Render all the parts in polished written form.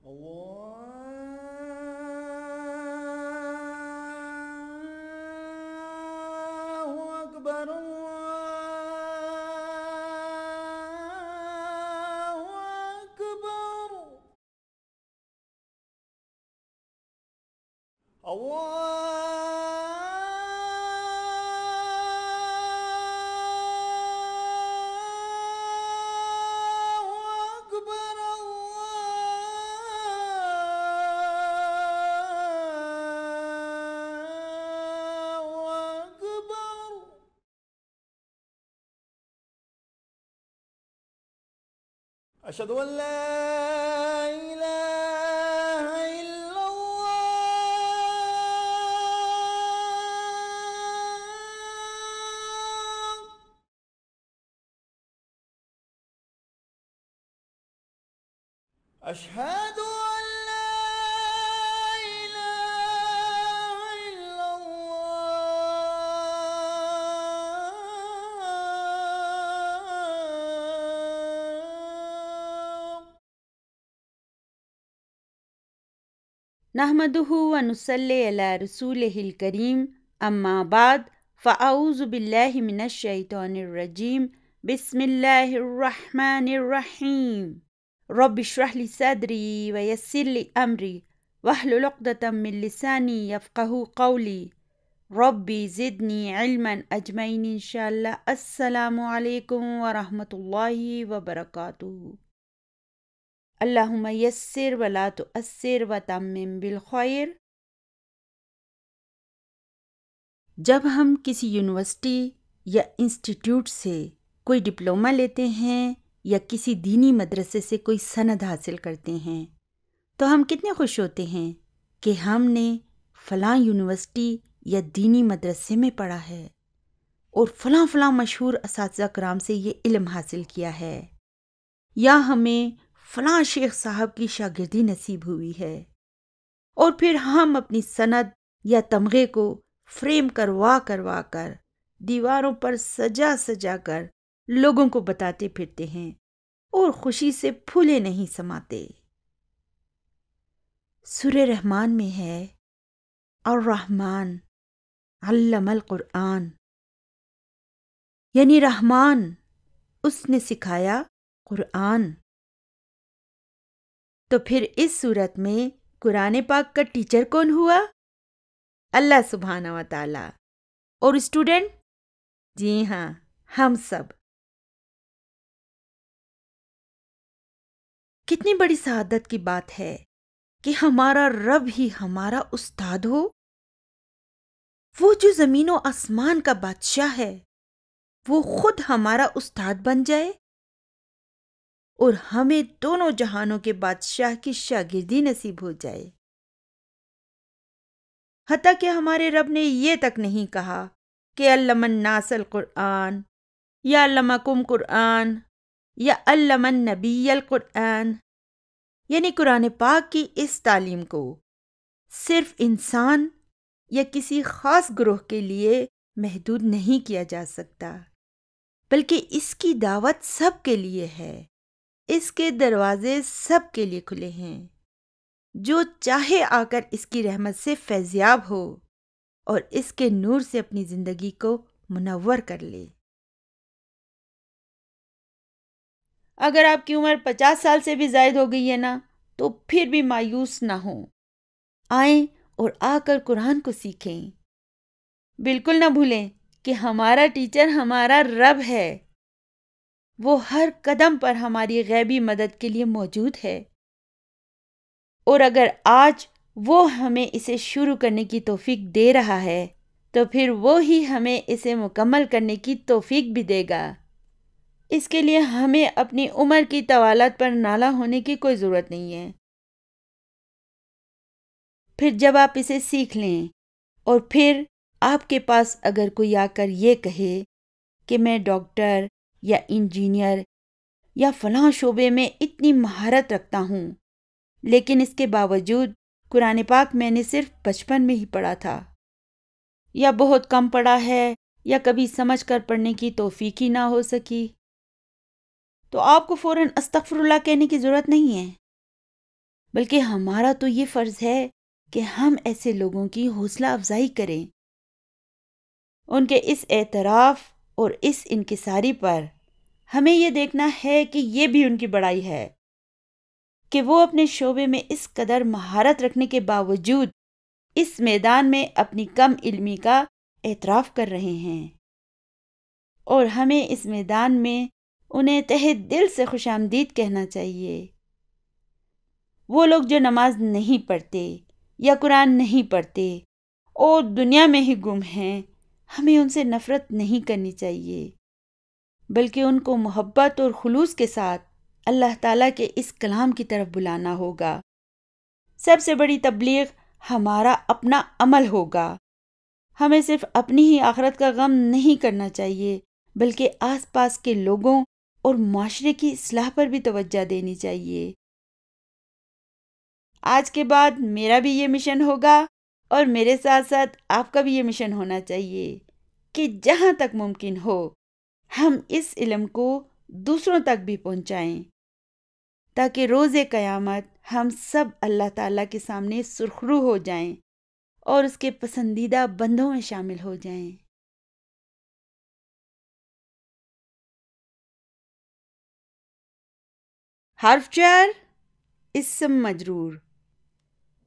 اللہ اکبر اللہ اکبر أشهد أن لا إله إلا الله أشهد أن لا إله إلا الله نحمدہ ونصلی علی رسولہ الکریم اما بعد فاعوذ باللہ من الشیطان الرجیم بسم اللہ الرحمن الرحیم رب اشرح لی صدری ویسر لی امری واحلل عقدۃ من لسانی یفقہوا قولی ربی زدنی علما اجمعین انشاءاللہ۔ السلام علیکم ورحمۃ اللہ وبرکاتہ۔ اللہم یسر ولا تؤثر وتمم بالخیر۔ جب ہم کسی یونیورسٹی یا انسٹیٹیوٹ سے کوئی ڈپلومہ لیتے ہیں یا کسی دینی مدرسے سے کوئی سند حاصل کرتے ہیں تو ہم کتنے خوش ہوتے ہیں کہ ہم نے فلاں یونیورسٹی یا دینی مدرسے میں پڑھا ہے اور فلاں فلاں مشہور اساتذہ کرام سے یہ علم حاصل کیا ہے، یا ہمیں فلاں شیخ صاحب کی شاگردی نصیب ہوئی ہے، اور پھر ہم اپنی سند یا تمغے کو فریم کروا کر دیواروں پر سجا سجا کر لوگوں کو بتاتے پھرتے ہیں اور خوشی سے پھولے نہیں سماتے۔ سورہ رحمان میں ہے الرحمن علم القرآن، یعنی رحمان اس نے سکھایا قرآن۔ تو پھر اس صورت میں قرآن پاک کا ٹیچر کون ہوا؟ اللہ سبحانہ و تعالی۔ اور اسٹوڈنٹ؟ جی ہاں، ہم سب۔ کتنی بڑی سعادت کی بات ہے کہ ہمارا رب ہی ہمارا استاد ہو، وہ جو زمین و آسمان کا بادشاہ ہے وہ خود ہمارا استاد بن جائے اور ہمیں دونوں جہانوں کے بادشاہ کی شاگردی نصیب ہو جائے۔ حتیٰ کہ ہمارے رب نے یہ تک نہیں کہا کہ علم الناس القرآن یا علمکم قرآن یا علم النبی القرآن، یعنی قرآن پاک کی اس تعلیم کو صرف انسان یا کسی خاص گروہ کے لیے محدود نہیں کیا جا سکتا، بلکہ اس کی دعوت سب کے لیے ہے، اس کے دروازے سب کے لیے کھلے ہیں۔ جو چاہے آ کر اس کی رحمت سے فیضیاب ہو اور اس کے نور سے اپنی زندگی کو منور کر لے۔ اگر آپ کی عمر 50 سال سے بھی زائد ہو گئی ہے نا، تو پھر بھی مایوس نہ ہوں، آئیں اور آ کر قرآن کو سیکھیں۔ بالکل نہ بھولیں کہ ہمارا ٹیچر ہمارا رب ہے، وہ ہر قدم پر ہماری غیبی مدد کے لیے موجود ہے، اور اگر آج وہ ہمیں اسے شروع کرنے کی توفیق دے رہا ہے تو پھر وہ ہی ہمیں اسے مکمل کرنے کی توفیق بھی دے گا۔ اس کے لیے ہمیں اپنی عمر کی طوالت پر نالہ ہونے کی کوئی ضرورت نہیں ہے۔ پھر جب آپ اسے سیکھ لیں اور پھر آپ کے پاس اگر کوئی آ کر یہ کہے کہ میں ڈاکٹر یا انجینئر یا فلاں شعبے میں اتنی مہارت رکھتا ہوں، لیکن اس کے باوجود قرآن پاک میں نے صرف بچپن میں ہی پڑھا تھا، یا بہت کم پڑھا ہے، یا کبھی سمجھ کر پڑھنے کی توفیق ہی نہ ہو سکی، تو آپ کو فوراً استغفر اللہ کہنے کی ضرورت نہیں ہے۔ بلکہ ہمارا تو یہ فرض ہے کہ ہم ایسے لوگوں کی حوصلہ افزائی کریں۔ ان کے اس اعتراف اور اس انکساری پر ہمیں یہ دیکھنا ہے کہ یہ بھی ان کی بڑائی ہے کہ وہ اپنے شعبے میں اس قدر مہارت رکھنے کے باوجود اس میدان میں اپنی کم علمی کا اعتراف کر رہے ہیں، اور ہمیں اس میدان میں انہیں تہہ دل سے خوش آمدید کہنا چاہیے۔ وہ لوگ جو نماز نہیں پڑھتے یا قرآن نہیں پڑھتے اور دنیا میں ہی گم ہیں، ہمیں ان سے نفرت نہیں کرنی چاہیے، بلکہ ان کو محبت اور خلوص کے ساتھ اللہ تعالیٰ کے اس کلام کی طرف بلانا ہوگا۔ سب سے بڑی تبلیغ ہمارا اپنا عمل ہوگا۔ ہمیں صرف اپنی ہی آخرت کا غم نہیں کرنا چاہیے، بلکہ آس پاس کے لوگوں اور معاشرے کی اصلاح پر بھی توجہ دینی چاہیے۔ آج کے بعد میرا بھی یہ مشن ہوگا، اور میرے ساتھ ساتھ آپ کا بھی یہ مشن ہونا چاہیے کہ جہاں تک ممکن ہو ہم اس علم کو دوسروں تک بھی پہنچائیں، تاکہ روز قیامت ہم سب اللہ تعالیٰ کے سامنے سرخرو ہو جائیں اور اس کے پسندیدہ بندوں میں شامل ہو جائیں۔ حرف جر، اسم مجرور۔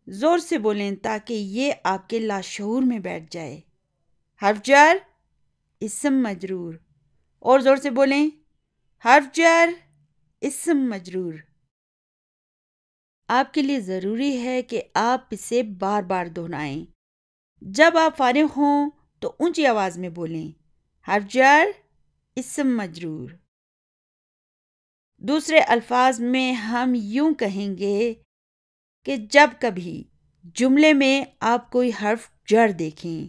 زور سے بولیں تاکہ یہ آپ کے لاشعور میں بیٹھ جائے۔ حرف جر، اسم مجرور۔ اور زور سے بولیں، حرف جر، اسم مجرور۔ آپ کے لیے ضروری ہے کہ آپ اسے بار بار دہرائیں۔ جب آپ فارغ ہوں تو اونچی آواز میں بولیں، حرف جر، اسم مجرور۔ دوسرے الفاظ میں ہم یوں کہیں گے کہ جب کبھی جملے میں آپ کوئی حرف جر دیکھیں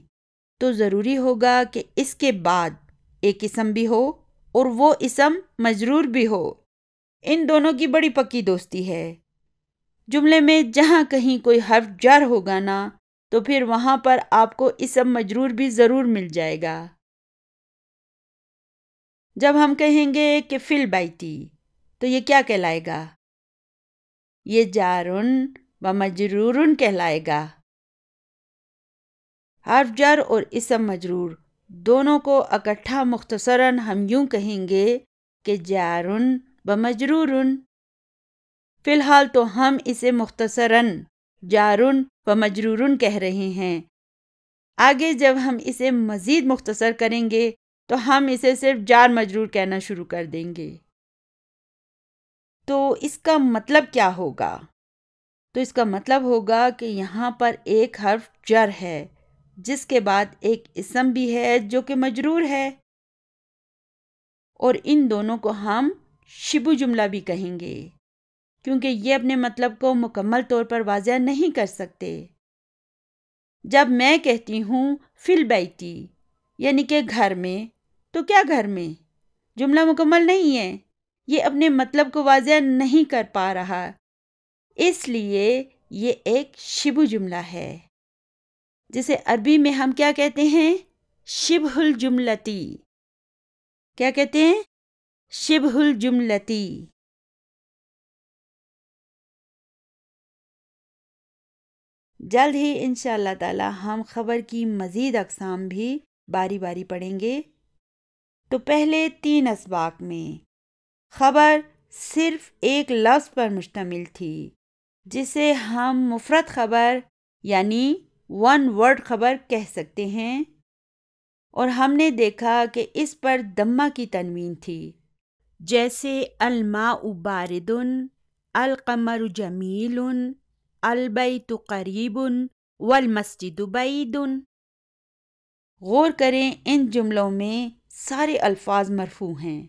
تو ضروری ہوگا کہ اس کے بعد ایک اسم بھی ہو اور وہ اسم مجرور بھی ہو۔ ان دونوں کی بڑی پکی دوستی ہے۔ جملے میں جہاں کہیں کوئی حرف جر ہوگا نا، تو پھر وہاں پر آپ کو اسم مجرور بھی ضرور مل جائے گا۔ جب ہم کہیں گے کہ فی البیتی، تو یہ کیا کہلائے گا؟ یہ جارن و مجرورن کہلائے گا۔ حرف جر اور اسم مجرور دونوں کو اکٹھا مختصراً ہم یوں کہیں گے کہ جارن و مجرورن۔ فی الحال تو ہم اسے مختصراً جارن و مجرورن کہہ رہے ہیں۔ آگے جب ہم اسے مزید مختصر کریں گے تو ہم اسے صرف جار مجرور کہنا شروع کر دیں گے۔ تو اس کا مطلب کیا ہوگا؟ تو اس کا مطلب ہوگا کہ یہاں پر ایک حرف جر ہے جس کے بعد ایک اسم بھی ہے جو کہ مجرور ہے، اور ان دونوں کو ہم شبہ جملہ بھی کہیں گے، کیونکہ یہ اپنے مطلب کو مکمل طور پر واضح نہیں کر سکتے۔ جب میں کہتی ہوں فی البیتی یعنی کہ گھر میں، تو کیا گھر میں؟ جملہ مکمل نہیں ہے، یہ اپنے مطلب کو واضح نہیں کر پا رہا، اس لیے یہ ایک شبہ جملہ ہے، جسے عربی میں ہم کیا کہتے ہیں؟ شبہ الجملتی۔ کیا کہتے ہیں؟ شبہ الجملتی۔ جلد ہی انشاءاللہ تعالی ہم خبر کی مزید اقسام بھی باری باری پڑھیں گے۔ تو پہلے 3 اسباق میں خبر صرف ایک لفظ پر مشتمل تھی، جسے ہم مفرد خبر یعنی 1 ورڈ خبر کہہ سکتے ہیں، اور ہم نے دیکھا کہ اس پر دمہ کی تنوین تھی، جیسے الماء بارد، القمر جمیل، البیت قریب والمسجد بعید۔ غور کریں، ان جملوں میں سارے الفاظ مرفوع ہیں۔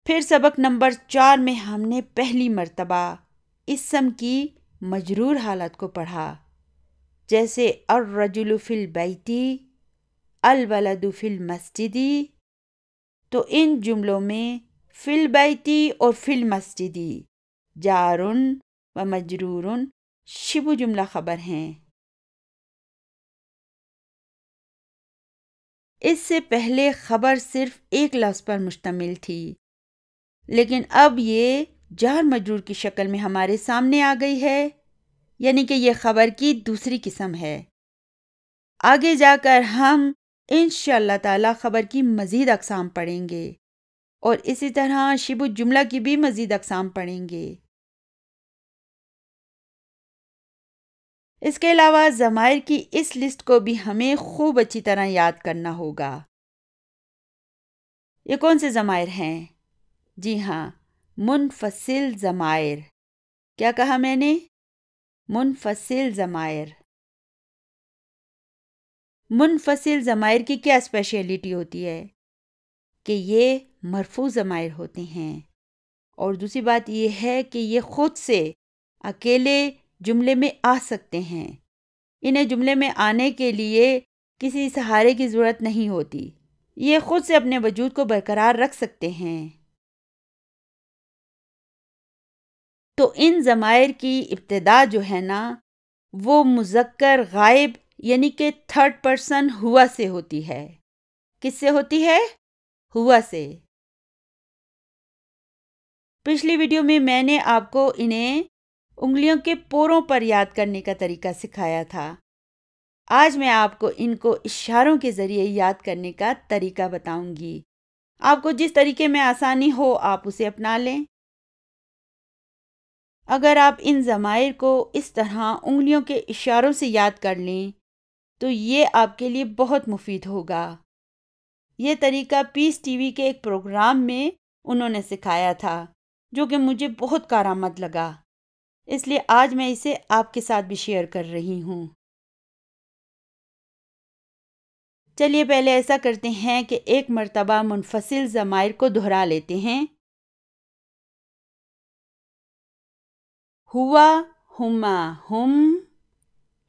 پھر سبق نمبر 4 میں ہم نے پہلی مرتبہ اسم کی مجرور حالت کو پڑھا، جیسے الرجل فی البیتی، الولد فی المسجد۔ تو ان جملوں میں فی البیتی اور فی المسجد جارن و مجرورن شبہ جملہ خبر ہیں۔ اس سے پہلے خبر صرف ایک لفظ پر مشتمل تھی، لیکن اب یہ جار مجرور کی شکل میں ہمارے سامنے آ گئی ہے، یعنی کہ یہ خبر کی دوسری قسم ہے۔ آگے جا کر ہم انشاءاللہ تعالی خبر کی مزید اقسام پڑھیں گے اور اسی طرح شبہ جملہ کی بھی مزید اقسام پڑھیں گے۔ اس کے علاوہ ضمائر کی اس لسٹ کو بھی ہمیں خوب اچھی طرح یاد کرنا ہوگا۔ یہ کون سے ضمائر ہیں؟ جی ہاں، منفصل ضمائر۔ کیا کہا میں نے؟ منفصل ضمائر۔ منفصل ضمائر کی کیا اسپیشلٹی ہوتی ہے؟ کہ یہ مرفوع ضمائر ہوتے ہیں، اور دوسری بات یہ ہے کہ یہ خود سے اکیلے جملے میں آ سکتے ہیں۔ انہیں جملے میں آنے کے لیے کسی سہارے کی ضرورت نہیں ہوتی، یہ خود سے اپنے وجود کو برقرار رکھ سکتے ہیں۔ تو ان ضمائر کی ابتدا جو ہے نا، وہ مذکر غائب یعنی کہ تھرڈ پرسن ہوا سے ہوتی ہے۔ کس سے ہوتی ہے؟ ہوا سے۔ پچھلی ویڈیو میں نے آپ کو انہیں انگلیوں کے پوروں پر یاد کرنے کا طریقہ سکھایا تھا۔ آج میں آپ کو ان کو اشاروں کے ذریعے یاد کرنے کا طریقہ بتاؤں گی۔ آپ کو جس طریقے میں آسانی ہو آپ اسے اپنا لیں۔ اگر آپ ان ضمائر کو اس طرح انگلیوں کے اشاروں سے یاد کر لیں تو یہ آپ کے لیے بہت مفید ہوگا۔ یہ طریقہ پیس ٹی وی کے ایک پروگرام میں انہوں نے سکھایا تھا، جو کہ مجھے بہت کارآمد لگا، اس لیے آج میں اسے آپ کے ساتھ بھی شیئر کر رہی ہوں۔ چلیے پہلے ایسا کرتے ہیں کہ ایک مرتبہ منفصل ضمائر کو دہرا لیتے ہیں۔ ہوا، ہما، ہم،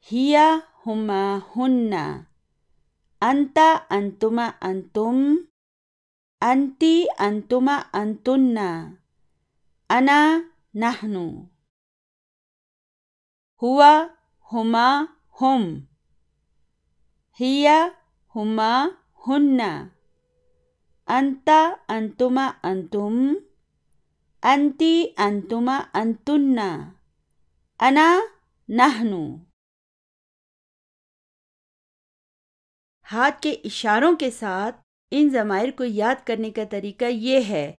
ہیا، ہما، ہن، انتا، انتما، انتم، انتی، انتما، انتن، انا، نحنو۔ ہوا، ہما، ہم، ہیا، ہما، ہن، انتا، انتما، انتم، انتی، انتما، انتن، انا، نحنو۔ ہاتھ کے اشاروں کے ساتھ ان ضمائر کو یاد کرنے کا طریقہ یہ ہے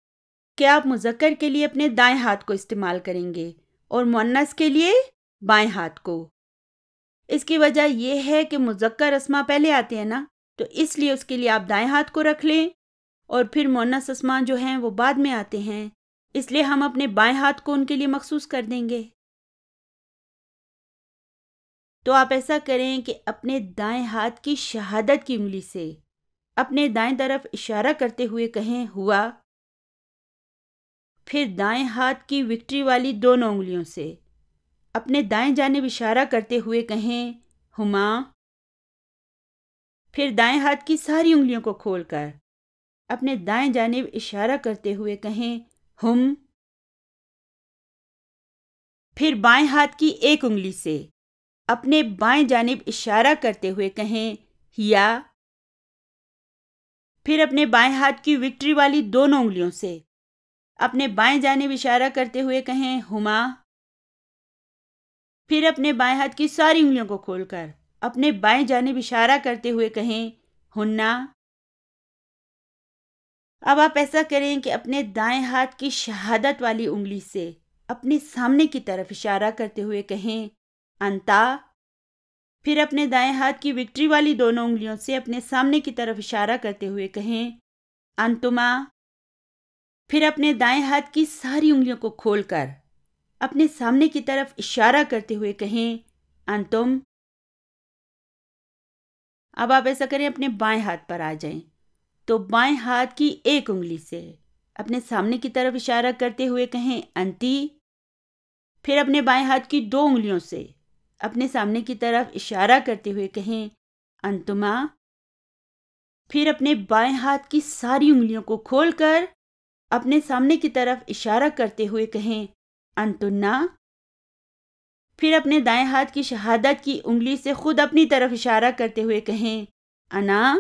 کہ آپ مذکر کے لیے اپنے دائیں ہاتھ کو استعمال کریں گے اور مؤنث کے لیے بائیں ہاتھ کو۔ اس کی وجہ یہ ہے کہ مذکر اسما پہلے آتے ہیں نا، تو اس لیے اس کے لیے آپ دائیں ہاتھ کو رکھ لیں، اور پھر مؤنث اسما جو ہیں وہ بعد میں آتے ہیں، اس لیے ہم اپنے بائیں ہاتھ کو ان کے لیے مخصوص کر دیں گے۔ تو آپ ایسا کریں کہ اپنے دائیں ہاتھ کی شہادت کی انگلی سے اپنے دائیں طرف اشارہ کرتے ہوئے کہیں ہوا، پھر دائیں ہاتھ کی وکٹری والی دونوں انگلیوں سے اپنے دائیں جانب اشارہ کرتے ہوئے کہیں ہما، پھر دائیں ہاتھ کی ساری انگلیوں کو کھول کر اپنے دائیں جانب اشارہ کرتے ہوئے کہیں ہم، پھر بائیں ہاتھ کی ایک انگلی سے اپنے بائیں جانب اشارہ کرتے ہوئے کہیں ہیا، پھر اپنے بائیں ہاتھ کی وکٹری والی دونوں انگلیوں سے اپنے بائیں جانب اشارہ کرتے ہوئے کہیں ہما، پھر اپنے بائیں ہاتھ کی ساری انگلیوں کو کھول کر اپنے بائیں جانب اشارہ کرتے ہوئے کہیں ہننا۔ اب آپ ایسا کریں کہ اپنے دائیں ہاتھ کی شہادت والی انگلی سے اپنے سامنے کی طرف اشارہ کرتے ہوئے کہیں انتا، پھر اپنے دائیں ہاتھ کی وکٹری والی دونوں انگلیوں سے اپنے سامنے کی طرف اشارہ کرتے ہوئے کہیں انتما، پھر اپنے دائیں ہاتھ کی ساری انگلیوں کو کھول کر اپنے سامنے کی طرف اشارہ کرتے ہوئے کہیں انتم۔ اب آپ ایسا کریں اپنے بائیں ہاتھ پر آ جائیں، تو بائیں ہاتھ کی ایک انگلی سے اپنے سامنے کی طرف اشارہ کرتے ہوئے کہیں انتی، پھر اپنے بائیں ہاتھ کی دو انگلیوں سے اپنے سامنے کی طرف اشارہ کرتے ہوئے کہیں انتما، پھر اپنے بائیں ہاتھ کی ساری انگلیوں کو کھول کر اپنے سامنے کی طرف اشارہ کرتے ہوئے کہیں انتنا، پھر اپنے دائیں ہاتھ کی شہادت کی انگلی سے خود اپنی طرف اشارہ کرتے ہوئے کہیں انا،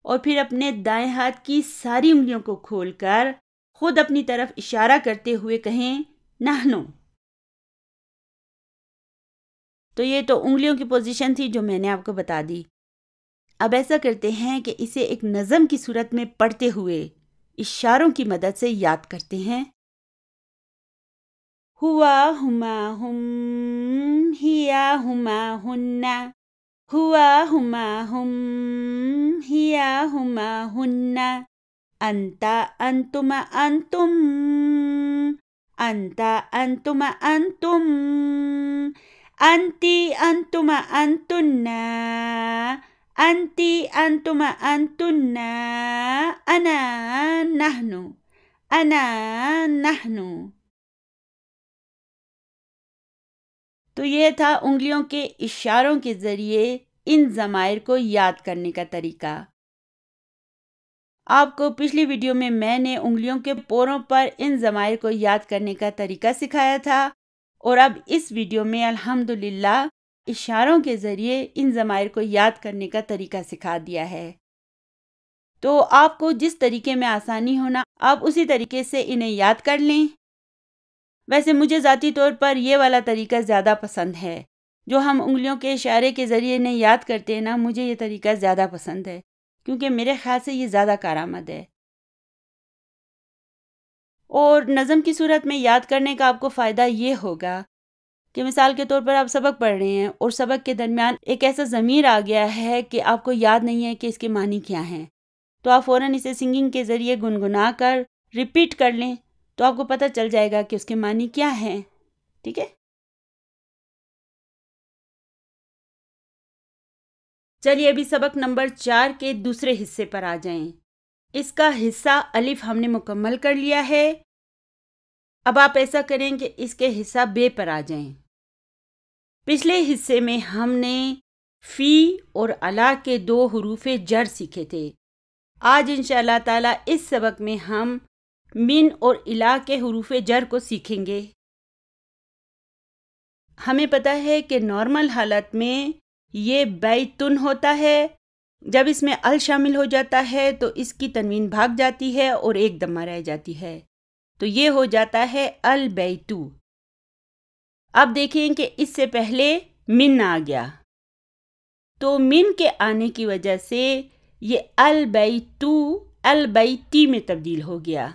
اور پھر اپنے دائیں ہاتھ کی ساری انگلیوں کو کھول کر خود اپنی طرف اشارہ کرتے ہوئے کہیں نحنو۔ تو یہ تو انگلیوں کی پوزیشن تھی جو میں نے آپ کو بتا دی۔ اب ایسا کرتے ہیں کہ اسے ایک نظم کی صورت میں پڑھتے ہوئے اشاروں کی مدد سے یاد کرتے ہیں۔ ہوا ہما ہم، ہیا ہما ہن، ہوا ہما ہم، ہیا ہما ہن، انتا انتما انتم، انتا انتما انتم، انتی انتما انتن، انتی انتما انتن، انا نحن، انا نحن۔ تو یہ تھا انگلیوں کے اشاروں کے ذریعے ان ضمائر کو یاد کرنے کا طریقہ۔ آپ کو پچھلی ویڈیو میں نے انگلیوں کے پوروں پر ان ضمائر کو یاد کرنے کا طریقہ سکھایا تھا، اور اب اس ویڈیو میں الحمدللہ اشاروں کے ذریعے ان ضمائر کو یاد کرنے کا طریقہ سکھا دیا ہے۔ تو آپ کو جس طریقے میں آسانی ہونا آپ اسی طریقے سے انہیں یاد کر لیں۔ ویسے مجھے ذاتی طور پر یہ والا طریقہ زیادہ پسند ہے، جو ہم انگلیوں کے اشارے کے ذریعے انہیں یاد کرتے ہیں نا، مجھے یہ طریقہ زیادہ پسند ہے، کیونکہ میرے خیال سے یہ زیادہ کارآمد ہے۔ اور نظم کی صورت میں یاد کرنے کا آپ کو فائدہ یہ ہوگا کہ مثال کے طور پر آپ سبق پڑھ رہے ہیں اور سبق کے درمیان ایک ایسا ضمیر آ گیا ہے کہ آپ کو یاد نہیں ہے کہ اس کے معنی کیا ہیں، تو آپ فوراً اسے سنگنگ کے ذریعے گنگنا کر ریپیٹ کر لیں، تو آپ کو پتہ چل جائے گا کہ اس کے معنی کیا ہیں۔ ٹھیک ہے؟ چلیے ابھی سبق نمبر 4 کے دوسرے حصے پر آ جائیں۔ اس کا حصہ الف ہم نے مکمل کر لیا ہے۔ اب آپ ایسا کریں کہ اس کے حصہ بے پر آ جائیں۔ پچھلے حصے میں ہم نے فی اور الا کے 2 حروف جر سیکھے تھے۔ آج انشاءاللہ تعالی اس سبق میں ہم من اور الا کے حروف جر کو سیکھیں گے۔ ہمیں پتہ ہے کہ نارمل حالت میں یہ بیتن ہوتا ہے، جب اس میں ال شامل ہو جاتا ہے تو اس کی تنوین بھاگ جاتی ہے اور ایک دمہ رہ جاتی ہے، تو یہ ہو جاتا ہے البیتو۔ اب دیکھیں کہ اس سے پہلے من آ گیا، تو من کے آنے کی وجہ سے یہ البیتو البیتی میں تبدیل ہو گیا۔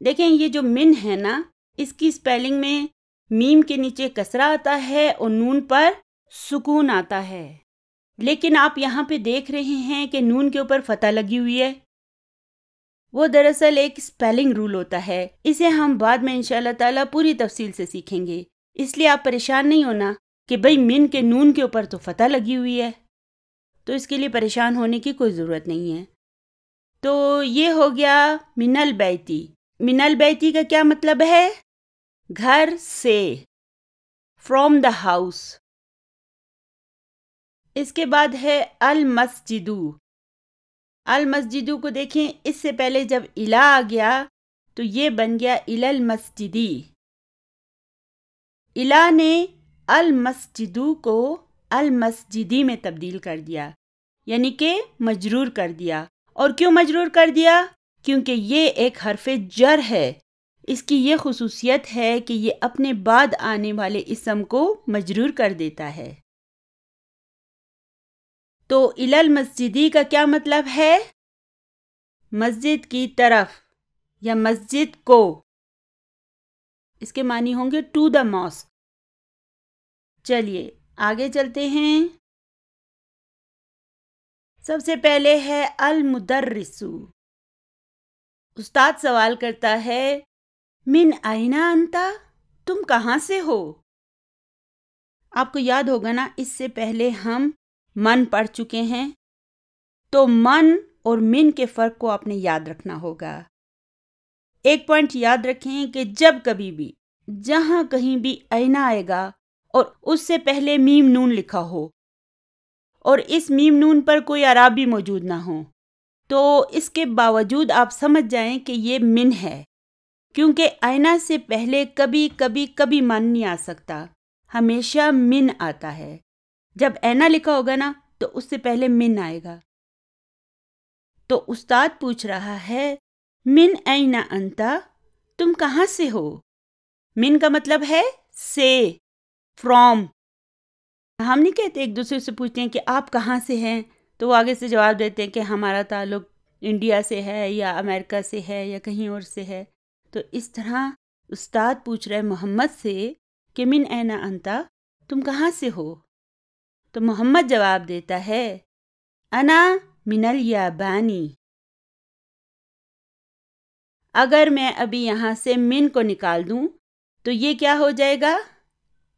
دیکھیں یہ جو من ہے نا، اس کی سپیلنگ میں میم کے نیچے کسرہ آتا ہے اور نون پر سکون آتا ہے، لیکن آپ یہاں پہ دیکھ رہے ہیں کہ نون کے اوپر فتح لگی ہوئی ہے۔ وہ دراصل ایک سپیلنگ رول ہوتا ہے، اسے ہم بعد میں انشاءاللہ تعالی پوری تفصیل سے سیکھیں گے، اس لیے آپ پریشان نہیں ہونا کہ بھئی من کے نون کے اوپر تو فتح لگی ہوئی ہے، تو اس کے لیے پریشان ہونے کی کوئی ضرورت نہیں ہے۔ تو یہ ہو گیا من البیتی۔ من البیتی کا کیا مطلب ہے؟ گھر سے، فرام دا ہاؤس۔ اس کے بعد ہے المسجدو۔ المسجدو کو دیکھیں، اس سے پہلے جب الا آ گیا تو یہ بن گیا الی المسجدی۔ الا نے المسجدو کو المسجدی میں تبدیل کر دیا، یعنی کہ مجرور کر دیا۔ اور کیوں مجرور کر دیا؟ کیونکہ یہ ایک حرف جر ہے، اس کی یہ خصوصیت ہے کہ یہ اپنے بعد آنے والے اسم کو مجرور کر دیتا ہے۔ تو الی المسجدی کا کیا مطلب ہے؟ مسجد کی طرف یا مسجد کو، اس کے معنی ہوں گے ٹو دا ماسک۔ چلیے آگے چلتے ہیں۔ سب سے پہلے ہے المدرسو۔ استاد سوال کرتا ہے من این انتا، تم کہاں سے ہو؟ آپ کو یاد ہوگا نا، اس سے پہلے ہم من پڑھ چکے ہیں، تو من اور من کے فرق کو آپ نے یاد رکھنا ہوگا۔ ایک پوائنٹ یاد رکھیں کہ جب کبھی بھی جہاں کہیں بھی این آئے گا اور اس سے پہلے میم نون لکھا ہو اور اس میم نون پر کوئی اعرابی موجود نہ ہو، تو اس کے باوجود آپ سمجھ جائیں کہ یہ من ہے، کیونکہ اینا سے پہلے کبھی کبھی کبھی من نہیں آ سکتا، ہمیشہ من آتا ہے۔ جب اینا لکھا ہوگا نا تو اس سے پہلے من آئے گا۔ تو استاد پوچھ رہا ہے من این انتا، تم کہاں سے ہو؟ من کا مطلب ہے سے، فرام. ہم نہیں کہتے ایک دوسرے سے پوچھتے ہیں کہ آپ کہاں سے ہیں تو وہ آگے سے جواب دیتے ہیں کہ ہمارا تعلق انڈیا سے ہے یا امریکہ سے ہے یا کہیں اور سے ہے. تو اس طرح استاد پوچھ رہے محمد سے کہ من این انتا، تم کہاں سے ہو؟ تو محمد جواب دیتا ہے انا من الیابانی. اگر میں ابھی یہاں سے من کو نکال دوں تو یہ کیا ہو جائے گا؟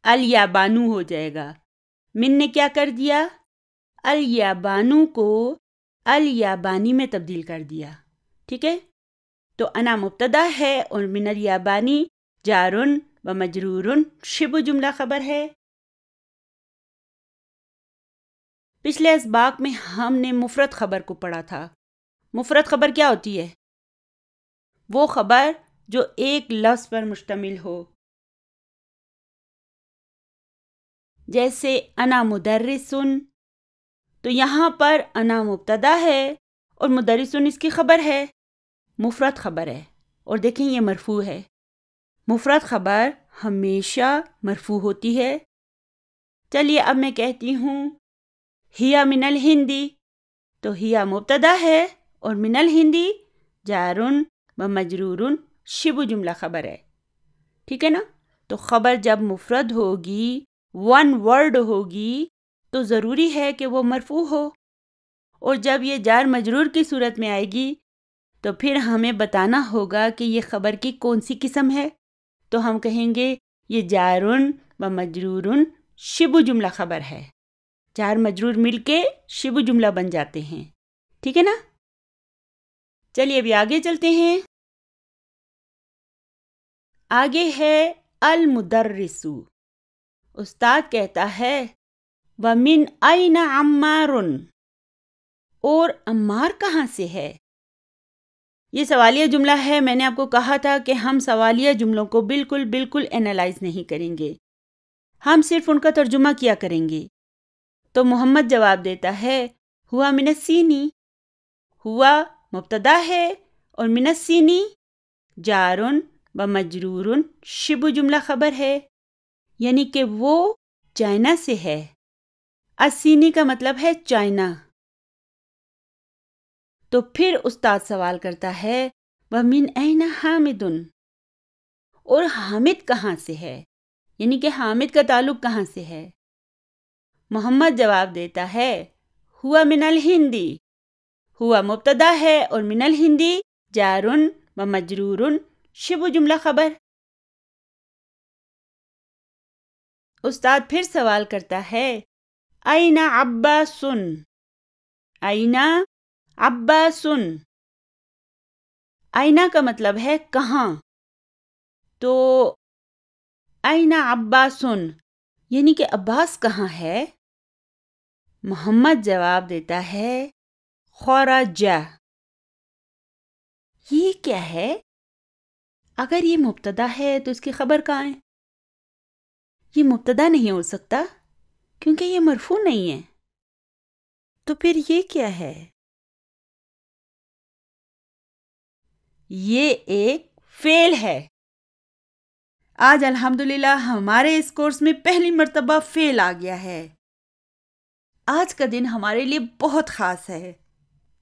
الیابانو ہو جائے گا. من نے کیا کر دیا؟ الیابانو کو الیابانی میں تبدیل کر دیا. ٹھیک ہے؟ تو انا مبتدا ہے اور من الیابانی جارن و مجرورن شبہ جملہ خبر ہے. پچھلے اسباق میں ہم نے مفرد خبر کو پڑھا تھا. مفرد خبر کیا ہوتی ہے؟ وہ خبر جو ایک لفظ پر مشتمل ہو. جیسے انا مدرسن، تو یہاں پر انا مبتدا ہے اور مدرسن اس کی خبر ہے، مفرد خبر ہے. اور دیکھیں یہ مرفوع ہے. مفرد خبر ہمیشہ مرفوع ہوتی ہے. چلیے اب میں کہتی ہوں ہیا من الہندی، تو ہیا مبتدا ہے اور من الہندی جارن و مجرورن شبہ جملہ خبر ہے. ٹھیک ہے نا؟ تو خبر جب مفرد ہوگی، ون ورڈ ہوگی، تو ضروری ہے کہ وہ مرفوع ہو. اور جب یہ جار مجرور کی صورت میں آئے گی تو پھر ہمیں بتانا ہوگا کہ یہ خبر کی کون سی قسم ہے. تو ہم کہیں گے یہ جارن و مجرورن شبہ جملہ خبر ہے. جار مجرور مل کے شبہ جملہ بن جاتے ہیں. ٹھیک ہے نا؟ چلیے ابھی آگے چلتے ہیں. آگے ہے المدرسو. استاد کہتا ہے وَمِنْ أَيْنَ عَمَّارٌ، اور عمار کہاں سے ہے؟ یہ سوالیہ جملہ ہے. میں نے آپ کو کہا تھا کہ ہم سوالیہ جملوں کو بالکل انالائز نہیں کریں گے، ہم صرف ان کا ترجمہ کیا کریں گے. تو محمد جواب دیتا ہے ہوا من السینی. ہوا مبتدا ہے اور من السینی جارن و مجرورن شبہ جملہ خبر ہے، یعنی کہ وہ چائنا سے ہے. السینی کا مطلب ہے چائنا. تو پھر استاد سوال کرتا ہے وَمِنْ أَيْنَ حَامِدٌ، اور حامد کہاں سے ہے؟ یعنی کہ حامد کا تعلق کہاں سے ہے؟ محمد جواب دیتا ہے ہوا من الہندی. ہوا مبتدا ہے اور من الہندی جارن و مجرورن شبہ جملہ خبر. استاد پھر سوال کرتا ہے این عباسن. این عباسن، آئینہ کا مطلب ہے کہاں. تو این عباسن یعنی کہ عباس کہاں ہے؟ محمد جواب دیتا ہے خرج. یہ کیا ہے؟ اگر یہ مبتدا ہے تو اس کی خبر کہاں ہے؟ یہ مبتدا نہیں ہو سکتا کیونکہ یہ مرفوع نہیں ہے. تو پھر یہ کیا ہے؟ یہ ایک فعل ہے. آج الحمدللہ ہمارے اس کورس میں پہلی مرتبہ فعل آ گیا ہے. آج کا دن ہمارے لیے بہت خاص ہے.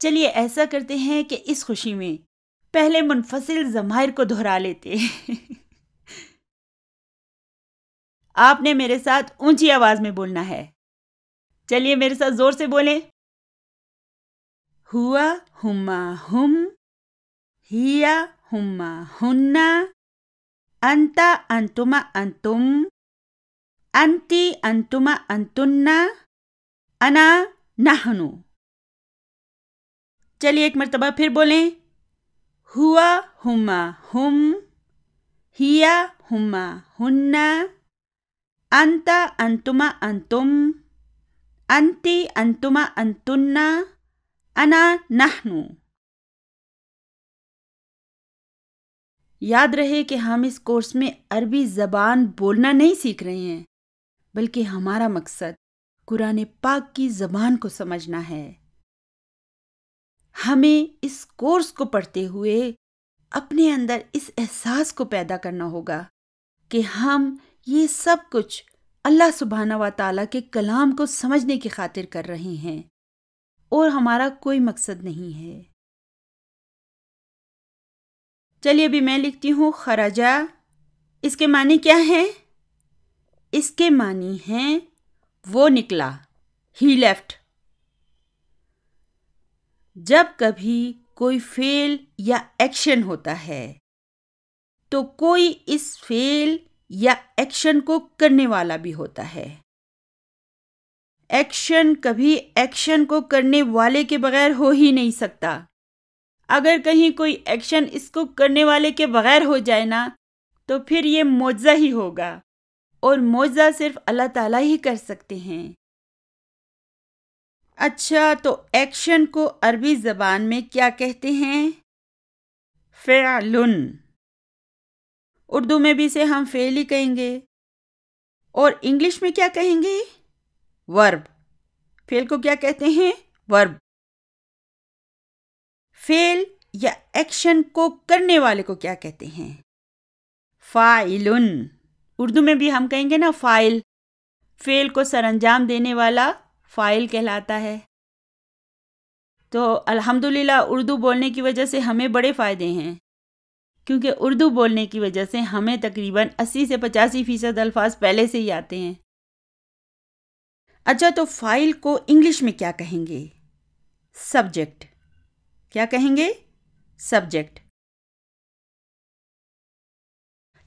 چلیے ایسا کرتے ہیں کہ اس خوشی میں پہلے منفصل ضمائر کو دہرا لیتے ہیں. آپ نے میرے ساتھ اونچی آواز میں بولنا ہے. چلیے میرے ساتھ زور سے بولیں. ہوا ہما ہم، ہیا ہما ہننا، انتا انتما انتم، انتی انتما انتننا، انا نحنو. چلیے ایک مرتبہ پھر بولیں. ہوا ہما ہم، ہیا ہما ہننا، انتا انتما انتم، انتی انتما انتننا، انا نحنو. یاد رہے کہ ہم اس کورس میں عربی زبان بولنا نہیں سیکھ رہے ہیں، بلکہ ہمارا مقصد قرآن پاک کی زبان کو سمجھنا ہے. ہمیں اس کورس کو پڑھتے ہوئے اپنے اندر اس احساس کو پیدا کرنا ہوگا کہ ہم یہ سب کچھ اللہ سبحانہ و تعالیٰ کے کلام کو سمجھنے کی خاطر کر رہے ہیں اور ہمارا کوئی مقصد نہیں ہے۔ چلیے ابھی میں لکھتی ہوں خرجہ۔ اس کے معنی کیا ہیں؟ اس کے معنی ہیں وہ نکلا، ہی لیفٹ۔ جب کبھی کوئی فعل یا ایکشن ہوتا ہے تو کوئی اس فعل یا ایکشن کو کرنے والا بھی ہوتا ہے۔ ایکشن کبھی ایکشن کو کرنے والے کے بغیر ہو ہی نہیں سکتا۔ اگر کہیں کوئی ایکشن اس کو کرنے والے کے بغیر ہو جائے نا تو پھر یہ معجزہ ہی ہوگا، اور معجزہ صرف اللہ تعالیٰ ہی کر سکتے ہیں۔ اچھا، تو ایکشن کو عربی زبان میں کیا کہتے ہیں؟ فعلن۔ اردو میں بھی اسے ہم فعل ہی کہیں گے، اور انگلش میں کیا کہیں گے؟ ورب۔ فعل کو کیا کہتے ہیں؟ ورب۔ فعل یا ایکشن کو کرنے والے کو کیا کہتے ہیں؟ فاعلن۔ اردو میں بھی ہم کہیں گے نا فاعل۔ فعل کو سر انجام دینے والا فاعل کہلاتا ہے۔ تو الحمدللہ اردو بولنے کی وجہ سے ہمیں بڑے فائدے ہیں، کیونکہ اردو بولنے کی وجہ سے ہمیں تقریباً 80 سے 85% الفاظ پہلے سے ہی آتے ہیں۔ اچھا، تو فاعل کو انگلش میں کیا کہیں گے؟ سبجیکٹ۔ کیا کہیں گے؟ سبجیکٹ۔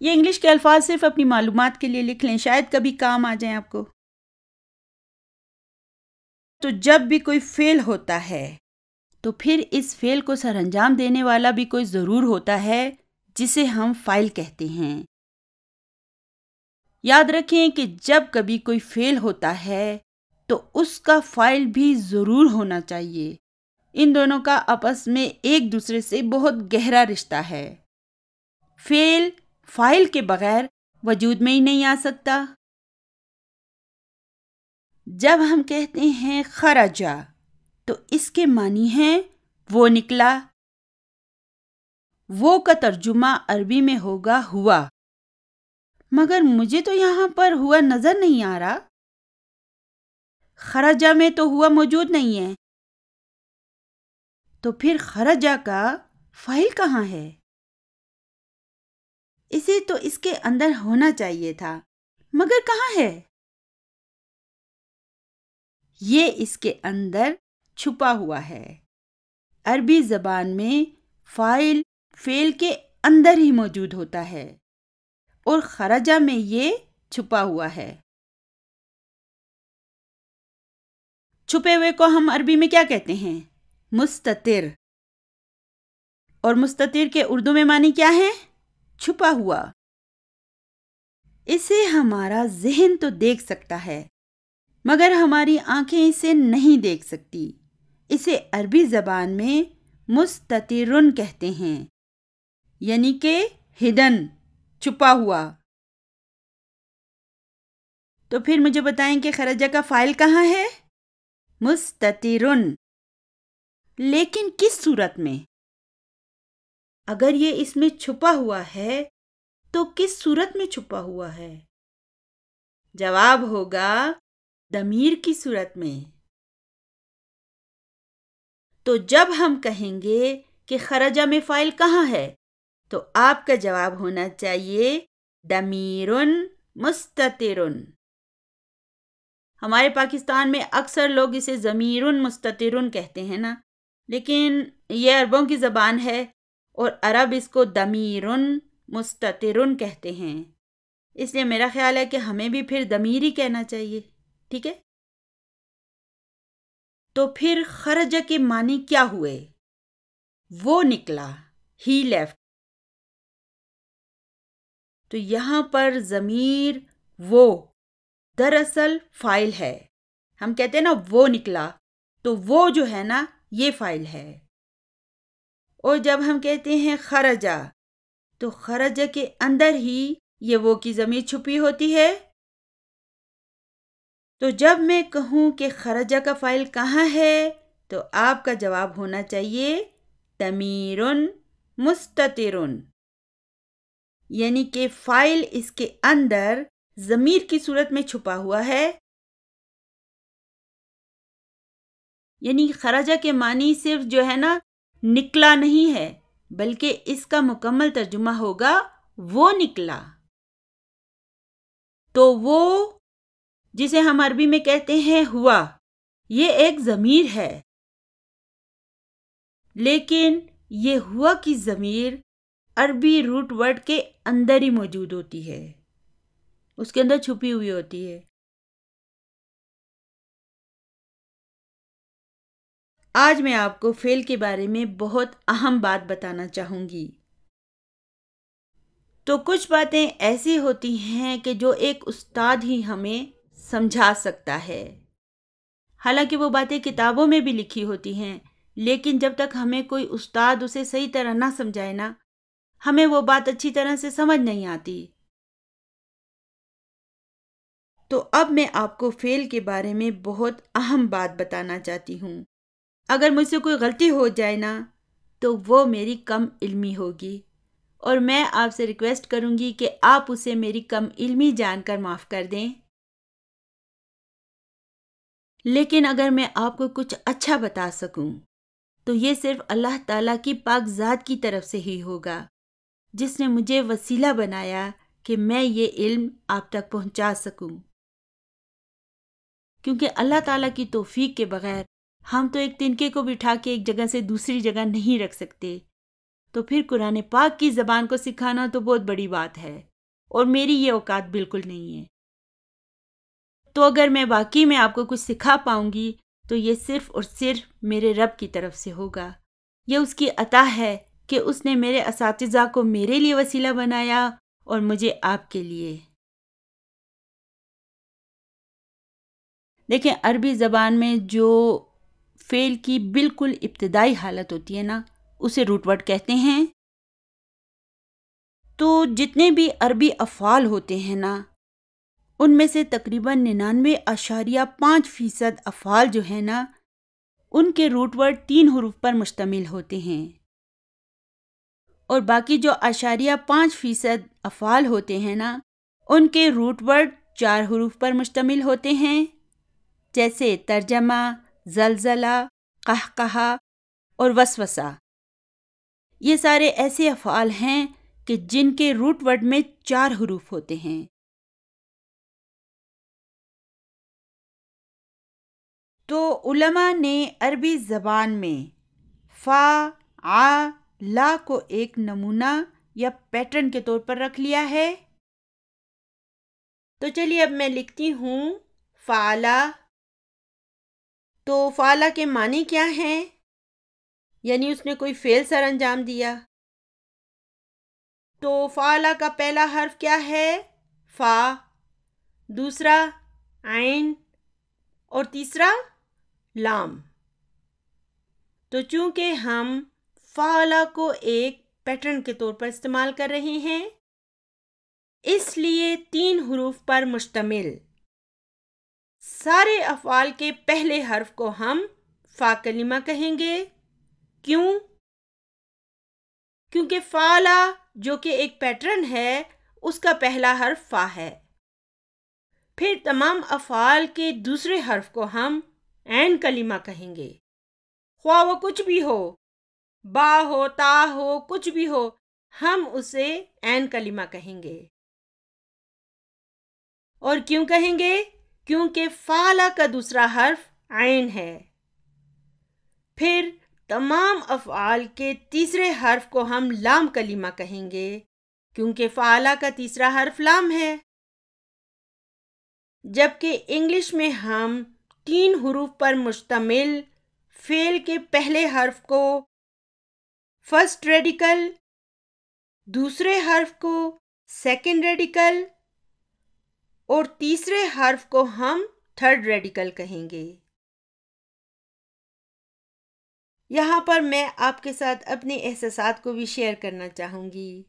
یہ انگلش کے الفاظ صرف اپنی معلومات کے لیے لکھ لیں، شاید کبھی کام آ جائیں آپ کو۔ تو جب بھی کوئی فعل ہوتا ہے تو پھر اس فعل کو سر انجام دینے والا بھی کوئی ضرور ہوتا ہے، جسے ہم فاعل کہتے ہیں۔ یاد رکھیں کہ جب کبھی کوئی فعل ہوتا ہے تو اس کا فاعل بھی ضرور ہونا چاہیے۔ ان دونوں کا آپس میں ایک دوسرے سے بہت گہرا رشتہ ہے۔ فعل فاعل کے بغیر وجود میں ہی نہیں آ سکتا۔ جب ہم کہتے ہیں خرجہ تو اس کے معنی ہیں وہ نکلا۔ وہ کا ترجمہ عربی میں ہوگا ہوا، مگر مجھے تو یہاں پر ہوا نظر نہیں آ رہا۔ خرجہ میں تو ہوا موجود نہیں ہے، تو پھر خرجہ کا فاعل کہاں ہے؟ اسے تو اس کے اندر ہونا چاہیے تھا، مگر کہاں ہے؟ یہ اس کے اندر چھپا ہوا ہے۔ عربی زبان میں فاعل فعل کے اندر ہی موجود ہوتا ہے، اور خرجہ میں یہ چھپا ہوا ہے۔ چھپے ہوئے کو ہم عربی میں کیا کہتے ہیں؟ مستتر۔ اور مستتر کے اردو میں معنی کیا ہے؟ چھپا ہوا۔ اسے ہمارا ذہن تو دیکھ سکتا ہے، مگر ہماری آنکھیں اسے نہیں دیکھ سکتی۔ اسے عربی زبان میں مستترن کہتے ہیں، یعنی کہ ہڈن، چھپا ہوا۔ تو پھر مجھے بتائیں کہ خرجہ کا فاعل کہاں ہے؟ مستترن۔ لیکن کس صورت میں؟ اگر یہ اس میں چھپا ہوا ہے تو کس صورت میں چھپا ہوا ہے؟ جواب ہوگا ضمیر کی صورت میں۔ تو جب ہم کہیں گے کہ خرجہ میں فاعل کہاں ہے تو آپ کا جواب ہونا چاہیے ضمیرٌ مستترٌ۔ ہمارے پاکستان میں اکثر لوگ اسے ضمیرٌ مستترٌ کہتے ہیں نا، لیکن یہ عربوں کی زبان ہے اور عرب اس کو ضمیرٌ مستترٌ کہتے ہیں، اس لیے میرا خیال ہے کہ ہمیں بھی پھر ضمیر ہی کہنا چاہیے، ٹھیک ہے؟ تو پھر خرجہ کے معنی کیا ہوئے؟ وہ نکلا، ہی لیفٹ۔ تو یہاں پر ضمیر وہ دراصل فاعل ہے۔ ہم کہتے ہیں نا وہ نکلا، تو وہ جو ہے نا یہ فاعل ہے۔ اور جب ہم کہتے ہیں خرجہ تو خرجہ کے اندر ہی یہ وہ کی ضمیر چھپی ہوتی ہے۔ تو جب میں کہوں کہ خرجہ کا فاعل کہاں ہے تو آپ کا جواب ہونا چاہیے ضمیرٌ مستترن، یعنی کہ فائل اس کے اندر ضمیر کی صورت میں چھپا ہوا ہے. یعنی خرجہ کے معنی صرف جو ہے نا نکلا نہیں ہے، بلکہ اس کا مکمل ترجمہ ہوگا وہ نکلا. تو وہ جسے ہم عربی میں کہتے ہیں ہوا، یہ ایک ضمیر ہے، لیکن یہ ہوا کی ضمیر عربی روٹ ورڈ کے اندر ہی موجود ہوتی ہے، اس کے اندر چھپی ہوئی ہوتی ہے. آج میں آپ کو فعل کے بارے میں بہت اہم بات بتانا چاہوں گی. تو کچھ باتیں ایسی ہوتی ہیں کہ جو ایک استاد ہی ہمیں سمجھا سکتا ہے. حالانکہ وہ باتیں کتابوں میں بھی لکھی ہوتی ہیں، لیکن جب تک ہمیں کوئی استاد اسے صحیح طرح نہ سمجھائے نا، ہمیں وہ بات اچھی طرح سے سمجھ نہیں آتی. تو اب میں آپ کو فعل کے بارے میں بہت اہم بات بتانا چاہتی ہوں. اگر مجھ سے کوئی غلطی ہو جائے نا تو وہ میری کم علمی ہوگی، اور میں آپ سے ریکویسٹ کروں گی کہ آپ اسے میری کم علمی جان کر معاف کر دیں. لیکن اگر میں آپ کو کچھ اچھا بتا سکوں تو یہ صرف اللہ تعالیٰ کی پاک ذات کی طرف سے ہی ہوگا، جس نے مجھے وسیلہ بنایا کہ میں یہ علم آپ تک پہنچا سکوں. کیونکہ اللہ تعالیٰ کی توفیق کے بغیر ہم تو ایک تنکے کو بٹھا کے ایک جگہ سے دوسری جگہ نہیں رکھ سکتے. تو پھر قرآن پاک کی زبان کو سکھانا تو بہت بڑی بات ہے، اور میری یہ اوقات بالکل نہیں ہے. تو اگر میں واقعی میں آپ کو کچھ سکھا پاؤں گی تو یہ صرف اور صرف میرے رب کی طرف سے ہوگا. یہ اس کی عطا ہے کہ اس نے میرے اساتذہ کو میرے لیے وسیلہ بنایا اور مجھے آپ کے لیے. دیکھیں، عربی زبان میں جو فعل کی بالکل ابتدائی حالت ہوتی ہے نا، اسے روٹ ورڈ کہتے ہیں. تو جتنے بھی عربی افعال ہوتے ہیں نا، ان میں سے تقریباً 99.5% افعال جو ہیں نا، ان کے روٹ ورڈ 3 حروف پر مشتمل ہوتے ہیں. اور باقی جو 0.5% افعال ہوتے ہیں نا، ان کے روٹ ورڈ 4 حروف پر مشتمل ہوتے ہیں، جیسے ترجمہ، زلزلہ، قہقہہ اور وسوسہ. یہ سارے ایسے افعال ہیں کہ جن کے روٹ ورڈ میں 4 حروف ہوتے ہیں. تو علماء نے عربی زبان میں فا، آ، لا کو ایک نمونہ یا پیٹرن کے طور پر رکھ لیا ہے. تو چلیے اب میں لکھتی ہوں فعلا. تو فعلا کے معنی کیا ہیں؟ یعنی اس نے کوئی فعل سر انجام دیا. تو فعلا کا پہلا حرف کیا ہے؟ فا، دوسرا عین اور تیسرا لام. تو چونکہ ہم فعلا کو ایک پیٹرن کے طور پر استعمال کر رہے ہیں، اس لیے 3 حروف پر مشتمل سارے افعال کے پہلے حرف کو ہم فا کلمہ کہیں گے. کیوں؟ کیونکہ فعلا جو کہ ایک پیٹرن ہے، اس کا پہلا حرف فا ہے. پھر تمام افعال کے دوسرے حرف کو ہم عین کلمہ کہیں گے، خواہ وہ کچھ بھی ہو، با ہو، تا ہو، کچھ بھی ہو، ہم اسے عین کلمہ کہیں گے. اور کیوں کہیں گے؟ کیونکہ فعلا کا دوسرا حرف عین ہے. پھر تمام افعال کے تیسرے حرف کو ہم لام کلمہ کہیں گے، کیونکہ فعلا کا تیسرا حرف لام ہے. جبکہ انگلش میں ہم 3 حروف پر مشتمل فعل کے پہلے حرف کو فرسٹ ریڈیکل، دوسرے حرف کو سیکنڈ ریڈیکل اور تیسرے حرف کو ہم تھرڈ ریڈیکل کہیں گے. یہاں پر میں آپ کے ساتھ اپنے احساسات کو بھی شیئر کرنا چاہوں گی.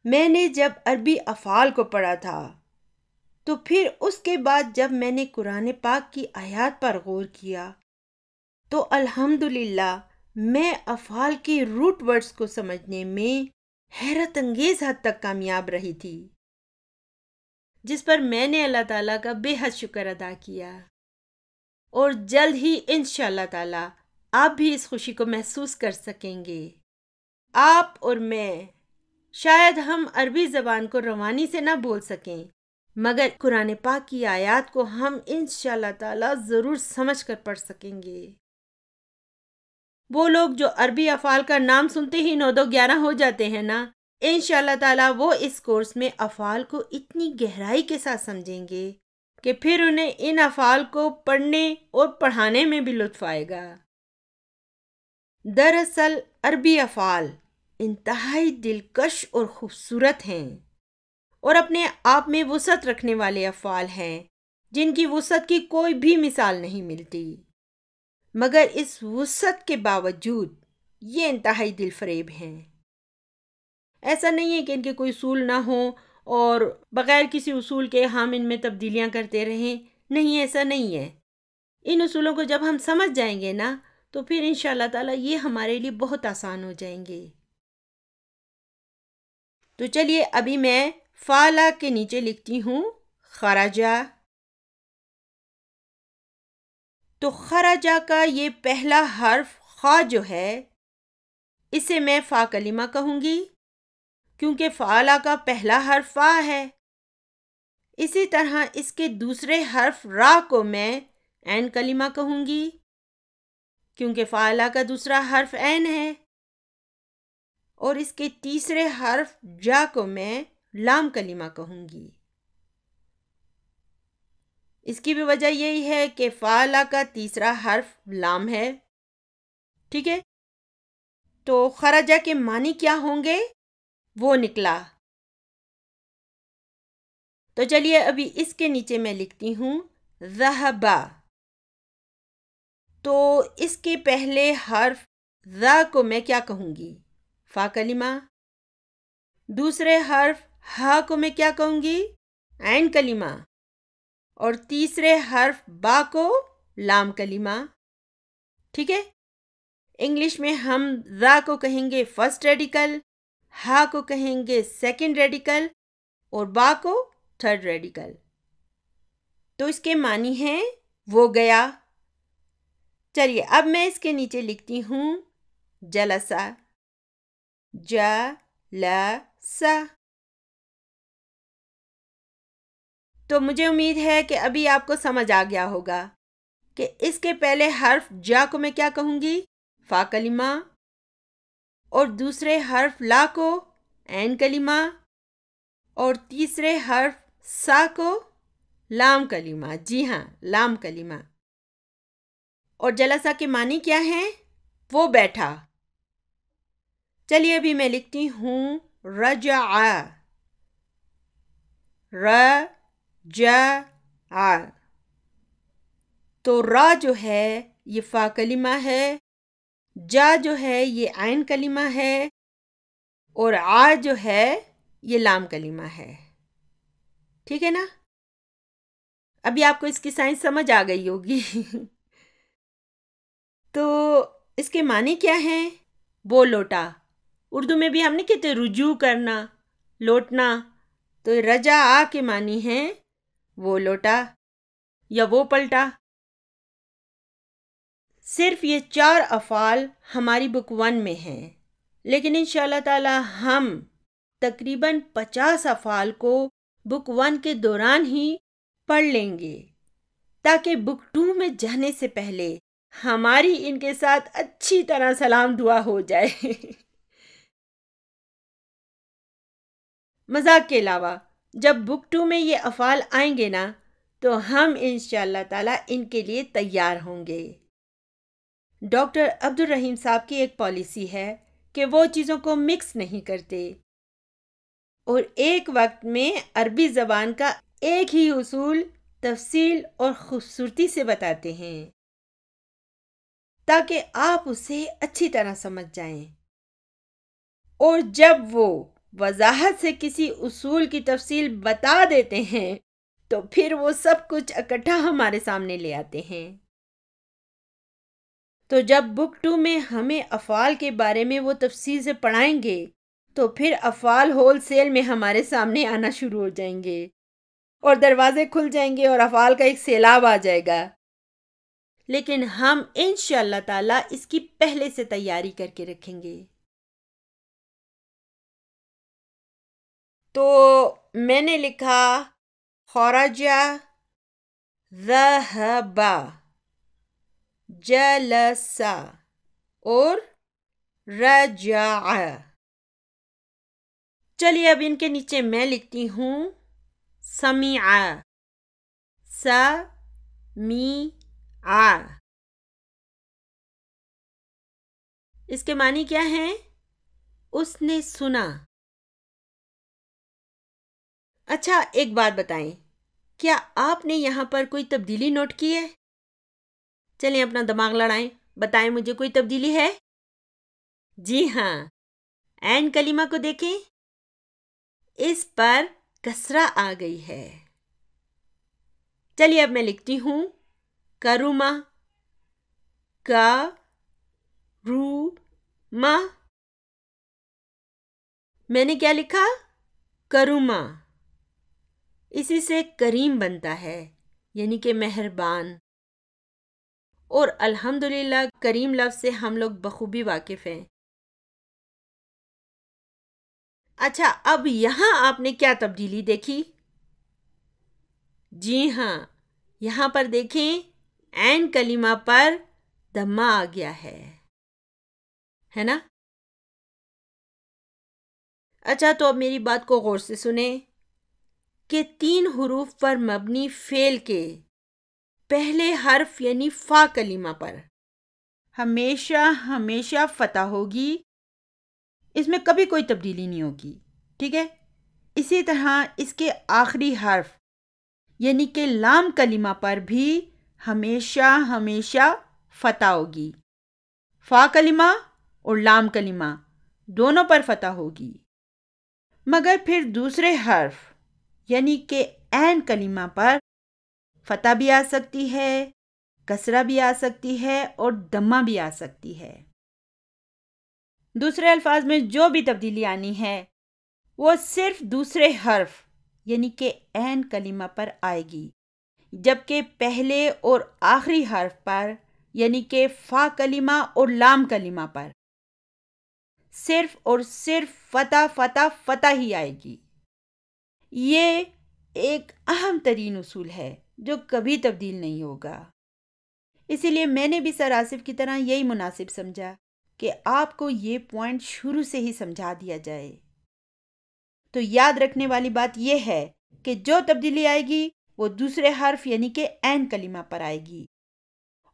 میں نے جب عربی افعال کو پڑھا تھا تو پھر اس کے بعد جب میں نے قرآن پاک کی آیات پر غور کیا تو الحمدللہ میں افعال کے روٹ ورڈز کو سمجھنے میں حیرت انگیز حد تک کامیاب رہی تھی، جس پر میں نے اللہ تعالیٰ کا بے حد شکر ادا کیا، اور جلد ہی انشاءاللہ تعالیٰ آپ بھی اس خوشی کو محسوس کر سکیں گے۔ آپ اور میں، شاید ہم عربی زبان کو روانی سے نہ بول سکیں، مگر قرآن پاک کی آیات کو ہم انشاءاللہ تعالیٰ ضرور سمجھ کر پڑھ سکیں گے۔ وہ لوگ جو عربی افعال کا نام سنتے ہی 9 2 11 ہو جاتے ہیں نا، انشاءاللہ تعالیٰ وہ اس کورس میں افعال کو اتنی گہرائی کے ساتھ سمجھیں گے کہ پھر انہیں ان افعال کو پڑھنے اور پڑھانے میں بھی لطف آئے گا۔ دراصل عربی افعال انتہائی دلکش اور خوبصورت ہیں، اور اپنے آپ میں وسعت رکھنے والے افعال ہیں جن کی وسعت کی کوئی بھی مثال نہیں ملتی، مگر اس وسعت کے باوجود یہ انتہائی دل فریب ہیں۔ ایسا نہیں ہے کہ ان کے کوئی اصول نہ ہوں اور بغیر کسی اصول کے ہم ان میں تبدیلیاں کرتے رہیں، نہیں، ایسا نہیں ہے۔ ان اصولوں کو جب ہم سمجھ جائیں گے نا تو پھر انشاءاللہ تعالیٰ یہ ہمارے لیے بہت آسان ہو جائیں گے۔ تو چلیے ابھی میں فعلا کے نیچے لکھتی ہوں خرجہ۔ تو خرجہ کا یہ پہلا حرف خا جو ہے، اسے میں فا کلمہ کہوں گی کیونکہ فعلا کا پہلا حرف فا ہے۔ اسی طرح اس کے دوسرے حرف را کو میں عین کلمہ کہوں گی کیونکہ فعلا کا دوسرا حرف عین ہے، اور اس کے تیسرے حرف جا کو میں لام کلمہ کہوں گی۔ اس کی بھی وجہ یہی ہے کہ فعلا کا تیسرا حرف لام ہے، ٹھیک ہے؟ تو خرجہ کے معنی کیا ہوں گے وہ نکلا۔ تو چلیے ابھی اس کے نیچے میں لکھتی ہوں ذہبا۔ تو اس کے پہلے حرف ذا کو میں کیا کہوں گی؟ فا کلمہ۔ دوسرے حرف ہا کو میں کیا کہوں گی؟ عین کلمہ۔ اور تیسرے حرف با کو لام کلمہ، ٹھیک ہے؟ انگلش میں ہم ذا کو کہیں گے فرسٹ ریڈیکل، ہا کو کہیں گے سیکنڈ ریڈیکل، اور با کو تھرڈ ریڈیکل۔ تو اس کے معنی ہیں وہ گیا۔ چلیے اب میں اس کے نیچے لکھتی ہوں جلسہ، جلسہ۔ تو مجھے امید ہے کہ ابھی آپ کو سمجھ آ گیا ہوگا کہ اس کے پہلے حرف جا کو میں کیا کہوں گی؟ فا کلمہ، اور دوسرے حرف لا کو عین کلمہ، اور تیسرے حرف سا کو لام کلمہ۔ جی ہاں، لام کلمہ۔ اور جلسہ کے معنی کیا ہیں؟ وہ بیٹھا۔ چلیے ابھی میں لکھتی ہوں رجع، رجع۔ تو را جو ہے یہ فا کلمہ ہے، جا جو ہے یہ عین کلمہ ہے، اور آ جو ہے یہ لام کلمہ ہے، ٹھیک ہے نا؟ ابھی آپ کو اس کی سائنس سمجھ آ گئی ہوگی۔ تو اس کے معنی کیا ہیں؟ وہ لوٹا۔ اردو میں بھی ہم نے کہتے رجوع کرنا، لوٹنا، تو رجع آ کے معنی ہیں وہ لوٹا یا وہ پلٹا۔ صرف یہ 4 افعال ہماری بک 1 میں ہیں، لیکن انشاءاللہ تعالی ہم تقریباً 50 افعال کو بک 1 کے دوران ہی پڑھ لیں گے، تاکہ بک 2 میں جانے سے پہلے ہماری ان کے ساتھ اچھی طرح سلام دعا ہو جائے۔ مذاق کے علاوہ جب بک 2 میں یہ افعال آئیں گے نا تو ہم انشاءاللہ تعالی ان کے لیے تیار ہوں گے۔ ڈاکٹر عبد الرحیم صاحب کی ایک پالیسی ہے کہ وہ چیزوں کو مکس نہیں کرتے، اور ایک وقت میں عربی زبان کا ایک ہی اصول تفصیل اور خوبصورتی سے بتاتے ہیں تاکہ آپ اسے اچھی طرح سمجھ جائیں، اور جب وہ وضاحت سے کسی اصول کی تفصیل بتا دیتے ہیں تو پھر وہ سب کچھ اکٹھا ہمارے سامنے لے آتے ہیں۔ تو جب بک 2 میں ہمیں افعال کے بارے میں وہ تفصیل سے پڑھائیں گے تو پھر افعال ہول سیل میں ہمارے سامنے آنا شروع ہو جائیں گے اور دروازے کھل جائیں گے اور افعال کا ایک سیلاب آ جائے گا. لیکن ہم انشاءاللہ تعالی اس کی پہلے سے تیاری کر کے رکھیں گے. تو میں نے لکھا خرج، ذهب، جلس اور رجع. چلیے اب ان کے نیچے میں لکھتی ہوں سمع، سمع. اس کے معنی کیا ہیں؟ اس نے سنا. اچھا ایک بات بتائیں، کیا آپ نے یہاں پر کوئی تبدیلی نوٹ کی ہے؟ چلیں اپنا دماغ لڑائیں، بتائیں مجھے کوئی تبدیلی ہے؟ جی ہاں، عین کلمہ کو دیکھیں، اس پر کسرہ آ گئی ہے. چلیے اب میں لکھتی ہوں کرما، روما. میں نے کیا لکھا؟ کرما. اسی سے کریم بنتا ہے، یعنی کہ مہربان. اور الحمدللہ کریم لفظ سے ہم لوگ بخوبی واقف ہیں. اچھا اب یہاں آپ نے کیا تبدیلی دیکھی؟ جی ہاں، یہاں پر دیکھیں عین کلمہ پر دمہ آ گیا ہے نا؟ اچھا تو اب میری بات کو غور سے سنیں کہ 3 حروف پر مبنی فعل کے پہلے حرف یعنی فا کلمہ پر ہمیشہ ہمیشہ فتح ہوگی، اس میں کبھی کوئی تبدیلی نہیں ہوگی. ٹھیک ہے؟ اسی طرح اس کے آخری حرف یعنی کہ لام کلمہ پر بھی ہمیشہ ہمیشہ فتح ہوگی. فا کلمہ اور لام کلمہ دونوں پر فتح ہوگی. مگر پھر دوسرے حرف یعنی کہ عین کلمہ پر فتح بھی آ سکتی ہے، کسرہ بھی آ سکتی ہے اور دمہ بھی آ سکتی ہے. دوسرے الفاظ میں جو بھی تبدیلی آنی ہے وہ صرف دوسرے حرف یعنی کہ عین کلمہ پر آئے گی، جبکہ پہلے اور آخری حرف پر یعنی کہ فا کلمہ اور لام کلمہ پر صرف اور صرف فتح فتح فتح ہی آئے گی. یہ ایک اہم ترین اصول ہے جو کبھی تبدیل نہیں ہوگا. اسی لیے میں نے بھی سر آصف کی طرح یہی مناسب سمجھا کہ آپ کو یہ پوائنٹ شروع سے ہی سمجھا دیا جائے. تو یاد رکھنے والی بات یہ ہے کہ جو تبدیلی آئے گی وہ دوسرے حرف یعنی کہ عین کلمہ پر آئے گی،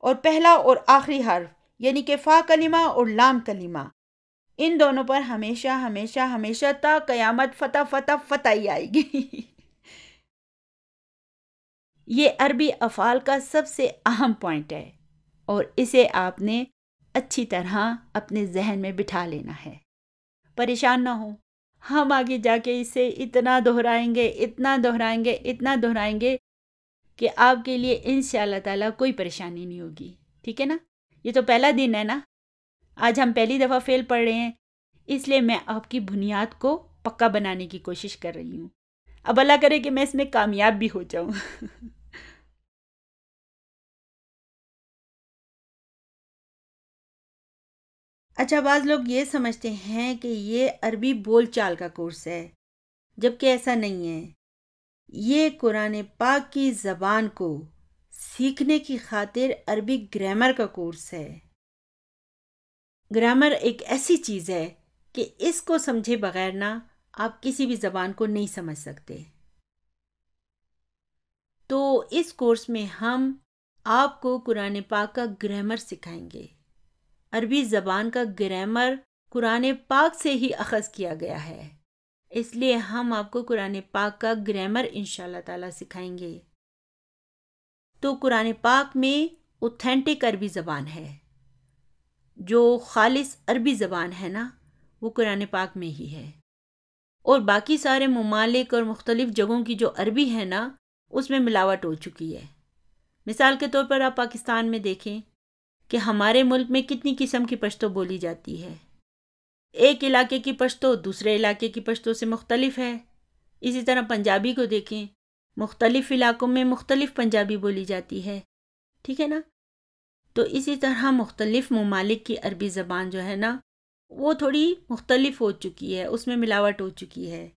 اور پہلا اور آخری حرف یعنی کہ فا کلمہ اور لام کلمہ ان دونوں پر ہمیشہ ہمیشہ ہمیشہ تا قیامت فتح فتح فتح ہی آئے گی. یہ عربی افعال کا سب سے اہم پوائنٹ ہے اور اسے آپ نے اچھی طرح اپنے ذہن میں بٹھا لینا ہے. پریشان نہ ہو، ہم آگے جا کے اسے اتنا دہرائیں گے اتنا دہرائیں گے اتنا دہرائیں گے کہ آپ کے لیے انشاءاللہ تعالیٰ کوئی پریشانی نہیں ہوگی. ٹھیک ہے نا؟ یہ تو پہلا دن ہے نا، آج ہم پہلی دفعہ فعل پڑھ رہے ہیں، اس لیے میں آپ کی بنیاد کو پکا بنانے کی کوشش کر رہی ہوں. اب اللہ کرے کہ میں اس میں کامیاب بھی ہو جاؤں. اچھا بعض لوگ یہ سمجھتے ہیں کہ یہ عربی بول چال کا کورس ہے، جبکہ ایسا نہیں ہے. یہ قرآن پاک کی زبان کو سیکھنے کی خاطر عربی گرامر کا کورس ہے. گرامر ایک ایسی چیز ہے کہ اس کو سمجھے بغیر نہ آپ کسی بھی زبان کو نہیں سمجھ سکتے. تو اس کورس میں ہم آپ کو قرآن پاک کا گرامر سکھائیں گے. عربی زبان کا گرامر قرآن پاک سے ہی اخذ کیا گیا ہے، اس لیے ہم آپ کو قرآن پاک کا گرامر انشاءاللہ تعالیٰ سکھائیں گے. تو قرآن پاک میں اوتھینٹک عربی زبان ہے، جو خالص عربی زبان ہے نا وہ قرآن پاک میں ہی ہے. اور باقی سارے ممالک اور مختلف جگہوں کی جو عربی ہے نا اس میں ملاوٹ ہو چکی ہے. مثال کے طور پر آپ پاکستان میں دیکھیں کہ ہمارے ملک میں کتنی قسم کی پشتو بولی جاتی ہے. ایک علاقے کی پشتو دوسرے علاقے کی پشتو سے مختلف ہے. اسی طرح پنجابی کو دیکھیں، مختلف علاقوں میں مختلف پنجابی بولی جاتی ہے، ٹھیک ہے نا. تو اسی طرح مختلف ممالک کی عربی زبان جو ہے نا وہ تھوڑی مختلف ہو چکی ہے، اس میں ملاوٹ ہو چکی ہے.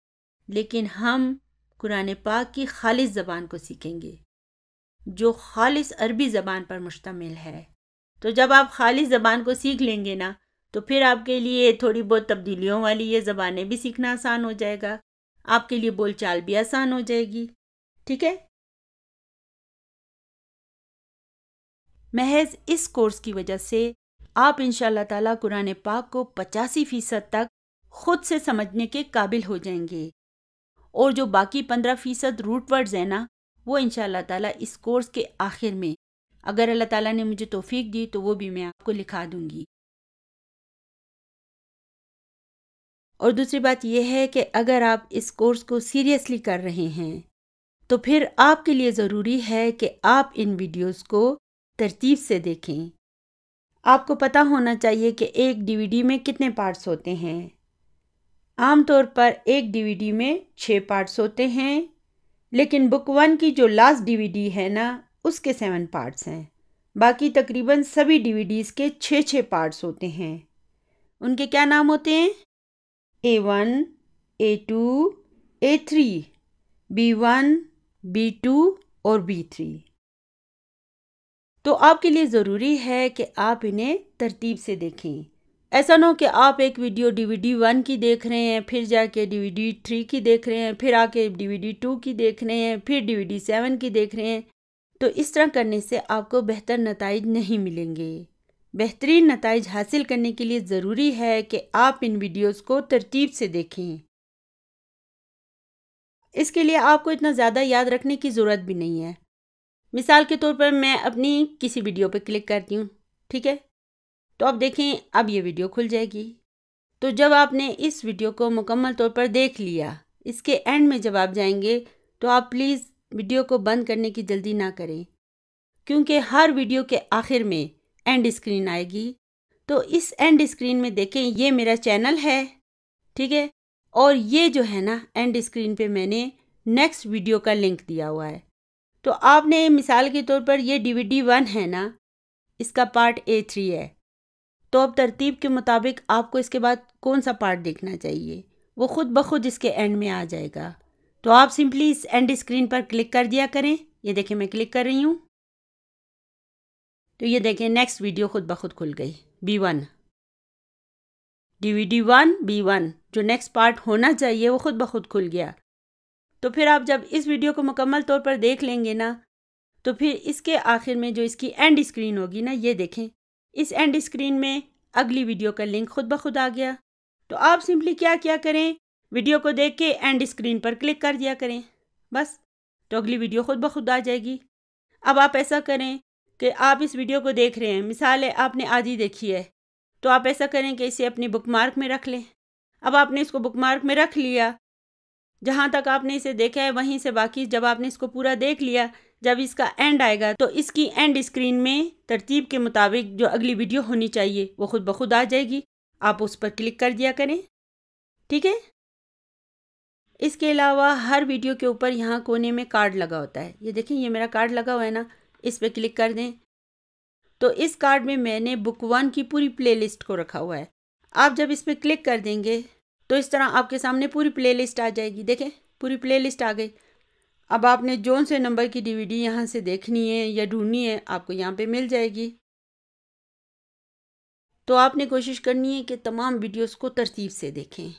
لیکن ہم قرآن پاک کی خالص زبان کو سیکھیں گے جو خالص عربی زبان پر مشتمل ہے. تو جب آپ خالص زبان کو سیکھ لیں گے نا تو پھر آپ کے لیے تھوڑی بہت تبدیلیوں والی یہ زبانیں بھی سیکھنا آسان ہو جائے گا، آپ کے لیے بول چال بھی آسان ہو جائے گی، ٹھیک ہے. محض اس کورس کی وجہ سے آپ انشاءاللہ تعالیٰ قرآن پاک کو 85% تک خود سے سمجھنے کے قابل ہو جائیں گے، اور جو باقی 15% روٹ ورڈز ہیں نا وہ انشاءاللہ تعالیٰ اس کورس کے آخر میں اگر اللہ تعالیٰ نے مجھے توفیق دی تو وہ بھی میں آپ کو لکھا دوں گی. اور دوسری بات یہ ہے کہ اگر آپ اس کورس کو سیریسلی کر رہے ہیں تو پھر آپ کے لیے ضروری ہے کہ آپ ان ویڈیوز کو ترتیب سے دیکھیں. آپ کو پتہ ہونا چاہیے کہ ایک ڈی وی ڈی میں کتنے پارٹس ہوتے ہیں. عام طور پر ایک ڈی وی ڈی میں 6 پارٹس ہوتے ہیں، لیکن بک 1 کی جو لاسٹ ڈی وی ڈی ہے نا اس کے 7 پارٹس ہیں. باقی تقریباً سبھی ڈی وی ڈیز کے 6 پارٹس ہوتے ہیں. ان کے کیا نام ہوتے ہیں؟ A1، A2، A3، B1، B2 اور B3. تو آپ کے لیے ضروری ہے کہ آپ انہیں ترتیب سے دیکھیں. ایسا نہ ہو کہ آپ ایک ویڈیو ڈی وی ڈی 1 کی دیکھ رہے ہیں، پھر جا کے ڈی وی ڈی 3 کی دیکھ رہے ہیں، پھر آ کے ڈی وی ڈی 2 کی دیکھ رہے ہیں، پھر ڈی وی ڈی 7 کی دیکھ رہے ہیں. تو اس طرح کرنے سے آپ کو بہتر نتائج نہیں ملیں گے. بہترین نتائج حاصل کرنے کے لیے ضروری ہے کہ آپ ان ویڈیوز کو ترتیب سے دیکھیں. اس کے لیے آپ کو اتنا زیادہ یاد رکھنے کی ضرورت بھی نہیں ہے. مثال کے طور پر میں اپنی کسی ویڈیو پہ کلک کرتی ہوں، ٹھیک ہے، تو اب دیکھیں اب یہ ویڈیو کھل جائے گی. تو جب آپ نے اس ویڈیو کو مکمل طور پر دیکھ لیا، اس کے اینڈ میں جب آپ جائیں گے تو آپ پلیز ویڈیو کو بند کرنے کی جلدی نہ کریں، کیونکہ ہر ویڈیو کے آخر میں اینڈ اسکرین آئے گی. تو اس اینڈ اسکرین میں دیکھیں یہ میرا چینل ہے، ٹھیک ہے، اور یہ جو ہے نا اینڈ اسکرین پہ میں نے نیکسٹ ویڈیو کا لنک دیا ہوا ہے. تو آپ نے مثال کے طور پر یہ ڈی وی ڈی 1 ہے نا، اس کا پارٹ A3 ہے. تو اب ترتیب کے مطابق آپ کو اس کے بعد کون سا پارٹ دیکھنا چاہیے وہ خود بخود اس کے اینڈ میں آ جائے گا. تو آپ سمپلی اس اینڈ اسکرین پر کلک کر دیا کریں. یہ دیکھیں میں کلک کر رہی ہوں تو یہ دیکھیں نیکسٹ ویڈیو خود بخود کھل گئی. B1 ڈی وی ڈی 1 B1 جو نیکسٹ پارٹ ہونا چاہیے وہ خود بخود کھل گیا. تو پھر آپ جب اس ویڈیو کو مکمل طور پر دیکھ لیں گے نا تو پھر اس کے آخر میں جو اس کی اینڈ اسکرین ہوگی نا، یہ دیکھیں اس اینڈ اسکرین میں اگلی ویڈیو کا لنک خود بخود آ گیا. تو آپ سمپلی کیا کریں، ویڈیو کو دیکھ کے اینڈ اسکرین پر کلک کر دیا کریں بس، تو اگلی ویڈیو خود بخود آ جائے گی. اب آپ ایسا کریں کہ آپ اس ویڈیو کو دیکھ رہے ہیں، مثال ہے آپ نے آدھی دیکھی ہے، تو آپ ایسا کریں کہ اسے اپنی بک مارک میں رکھ لیں. اب آپ نے اس کو بک مارک میں رکھ لیا، جہاں تک آپ نے اسے دیکھا ہے وہیں سے باقی جب آپ نے اس کو پورا دیکھ لیا، جب اس کا اینڈ آئے گا تو اس کی اینڈ اسکرین میں ترتیب کے مطابق جو اگلی ویڈیو ہونی چاہیے وہ خود بخود آ جائے گی. آپ اس پر کلک کر دیا کریں، ٹھیک ہے. اس کے علاوہ ہر ویڈیو کے اوپر یہاں کونے میں کارڈ لگا ہوتا ہے. یہ دیکھیں یہ میرا کارڈ لگا ہوا ہے نا، اس پہ کلک کر دیں تو اس کارڈ میں میں نے بک 1 کی پوری پلے لسٹ کو رکھا ہوا ہے. آپ جب اس پہ کلک کر دیں گے تو اس طرح آپ کے سامنے پوری پلے لسٹ آ جائے گی. دیکھیں پوری پلے لسٹ آ گئی. اب آپ نے جون سے نمبر کی ڈی وی ڈی یہاں سے دیکھنی ہے یا ڈھونڈنی ہے آپ کو یہاں پہ مل جائے گی. تو آپ نے کوشش کرنی ہے کہ تمام ویڈیوز کو ترتیب سے دیکھیں.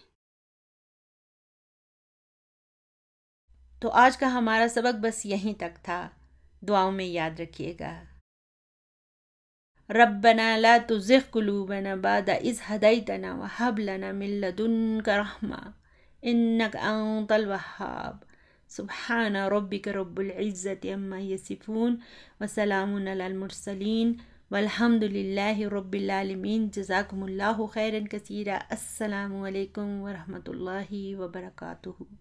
تو آج کا ہمارا سبق بس یہیں تک تھا. دعاؤں میں یاد رکھیے گا. ربنا لا تزغ قلوبنا بعد إذ هديتنا وهب لنا من لدنك رحمة إنك أنت الوهاب. سبحان ربك رب العزة عما يصفون وسلام على المرسلين والحمد لله رب العالمين. جزاكم الله خيرا كثيرا. السلام عليكم ورحمة الله وبركاته.